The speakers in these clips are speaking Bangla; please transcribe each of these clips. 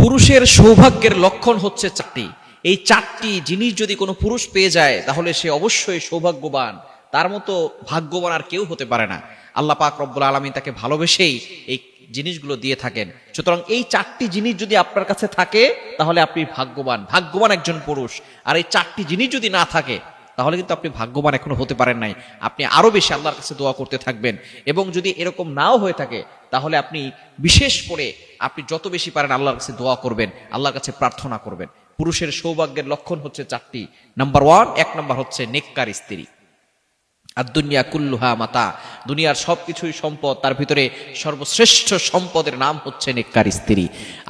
পুরুষের সৌভাগ্যের লক্ষণ হচ্ছে চারটি। এই চারটি জিনিস যদি কোনো পুরুষ পেয়ে যায় তাহলে সে অবশ্যই সৌভাগ্যবান। তার মতো ভাগ্যবান আর কেউ হতে পারে না। আল্লাহ পাক রব্বুল আলামিন তাকে ভালোবেসেই এই জিনিসগুলো দিয়ে থাকেন। সুতরাং এই চারটি জিনিস যদি আপনার কাছে থাকে তাহলে আপনি ভাগ্যবান একজন পুরুষ। আর এই চারটি জিনিস যদি না থাকে তাহলে কিন্তু আপনি ভাগ্যবান এখনো হতে পারেন নাই। আপনি আরো বেশি আল্লাহর কাছে দোয়া করতে থাকবেন। এবং যদি এরকম নাও হয়ে থাকে তাহলে আপনি বিশেষ করে আপনি যত বেশি পারেন আল্লাহর কাছে দোয়া করবেন, আল্লাহর কাছে প্রার্থনা করবেন। পুরুষের সৌভাগ্যের লক্ষণ হচ্ছে চারটি। নাম্বার 1, 1 নম্বর হচ্ছে নেককার স্ত্রী। আর দুনিয়া কুল্লুহা মাতা, দুনিয়ার সবকিছুই সম্পদ, তার ভিতরে সর্বশ্রেষ্ঠ সম্পদের নাম হচ্ছে নেককার স্ত্রী।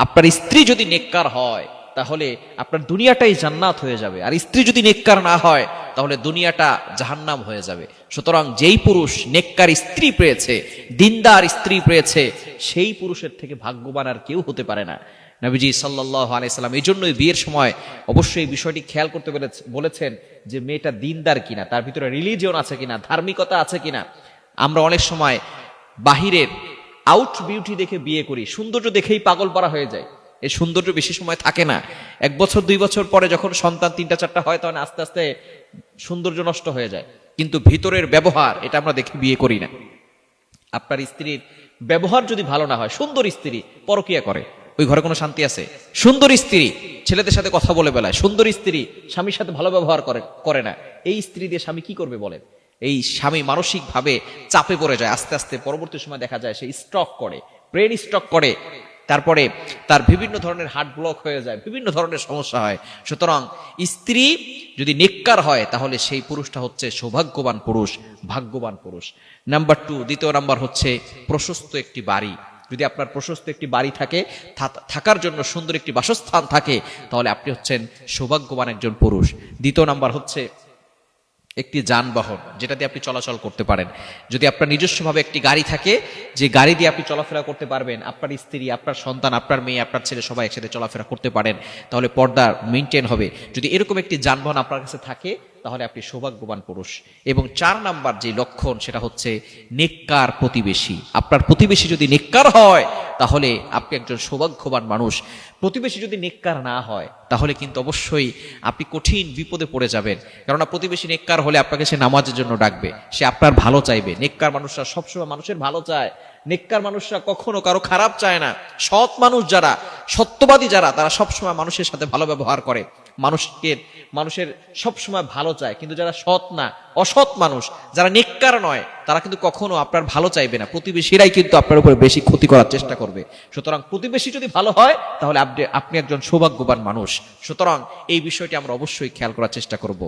আপনার স্ত্রী যদি নেককার হয় তাহলে আপনার দুনিয়াটাই জান্নাত হয়ে যাবে। আর স্ত্রী যদি নেককার না হয় তাহলে দুনিয়াটা জাহান্নাম হয়ে যাবে। সুতরাং যেই পুরুষ নেককার স্ত্রী পেয়েছে, দিনদার স্ত্রী পেয়েছে, সেই পুরুষের থেকে ভাগ্যবান আর কেউ হতে পারে না। নবীজি সাল্লাল্লাহু আলাইহি সাল্লাম এই জন্যই বিয়ের সময় অবশ্যই এই বিষয়টি খেয়াল করতে বলেছেন যে মেয়েটা দিনদার কিনা, তার ভিতরে রিলিজিয়ন আছে কিনা, ধার্মিকতা আছে কিনা। আমরা অনেক সময় বাহিরের আউট বিউটি দেখে বিয়ে করি, সৌন্দর্য দেখেই পাগল পারা হয়ে যায়। এই সৌন্দর্য বেশি সময় থাকে না। 1 বছর 2 বছর পরে যখন সন্তান 3টা 4টা হয় তখন আস্তে আস্তে সৌন্দর্য নষ্ট হয়ে যায়। কিন্তু ভিতরের ব্যবহার এটা আমরা দেখে বিয়ে করি না। আপনার স্ত্রীর ব্যবহার যদি ভালো না হয়, সুন্দর স্ত্রী পরকিয়া করে, ওই ঘরে কোনো শান্তি আছে? সুন্দর স্ত্রী ছেলেদের সাথে কথা বলে বেলায়, সুন্দর স্ত্রী স্বামীর সাথে ভালো ব্যবহার করে না, এই স্ত্রী দিয়ে স্বামী কি করবে বলেন? এই স্বামী মানসিক ভাবে চাপে পড়ে যায়। আস্তে আস্তে পরবর্তী সময় দেখা যায় সে স্ট্রোক করে, ব্রেন স্ট্রোক করে, তারপরে তার বিভিন্ন ধরনের হার্ট ব্লক হয়ে যায়, বিভিন্ন ধরনের সমস্যা হয়। সুতরাং স্ত্রী যদি নেককার হয় তাহলে সেই পুরুষটা হচ্ছে সৌভাগ্যবান পুরুষ, ভাগ্যবান পুরুষ। নাম্বার 2, দ্বিতীয় নাম্বার হচ্ছে প্রশস্ত একটি বাড়ি। যদি আপনার প্রশস্ত একটি বাড়ি থাকে, থাকার জন্য সুন্দর একটি বাসস্থান থাকে, তাহলে আপনি হচ্ছেন সৌভাগ্যবান একজন পুরুষ। দ্বিতীয় নাম্বার হচ্ছে একটি যানবাহন যেটা দিয়ে আপনি চলাচল করতে পারেন। যদি আপনার নিজস্বভাবে একটি গাড়ি থাকে, যে গাড়ি দিয়ে আপনি চলাফেরা করতে পারবেন, আপনার স্ত্রী, আপনার সন্তান, আপনার মেয়ে, আপনার ছেলে সবাই একসাথে চলাফেরা করতে পারেন, তাহলে পর্দা মেনটেন হবে। যদি এরকম একটি যানবাহন আপনার কাছে থাকে তাহলে আপনি সৌভাগ্যবান পুরুষ। এবং 4 নাম্বার যে লক্ষণ সেটা হচ্ছে নেককার প্রতিবেশী। আপনার প্রতিবেশী যদি নেককার হয় তাহলে আপনি একজন সৌভাগ্যবান মানুষ। প্রতিবেশী যদি নেককার না হয় তাহলে কিন্তু অবশ্যই আপনি কঠিন বিপদে পড়ে যাবেন। কেননা প্রতিবেশী নেককার হলে আপনাকে সে নামাজের জন্য ডাকবে, সে আপনার ভালো চাইবে। নেককার মানুষরা সবসময় মানুষের ভালো চায়। নেককার মানুষরা কখনো কারো খারাপ চায় না। সৎ মানুষ যারা, সত্যবাদী যারা, তারা সবসময় মানুষের সাথে ভালো ব্যবহার করে, মানুষের সবসময় ভালো চায়। কিন্তু যারা সৎ না, অসৎ মানুষ, যারা নেককার নয়, তারা কিন্তু কখনো আপনার ভালো চাইবে না। প্রতিবেশীরাই কিন্তু আপনার উপরে বেশি ক্ষতি করার চেষ্টা করবে। সুতরাং প্রতিবেশী যদি ভালো হয় তাহলে আপনি একজন সৌভাগ্যবান মানুষ। সুতরাং এই বিষয়টি আমরা অবশ্যই খেয়াল করার চেষ্টা করব।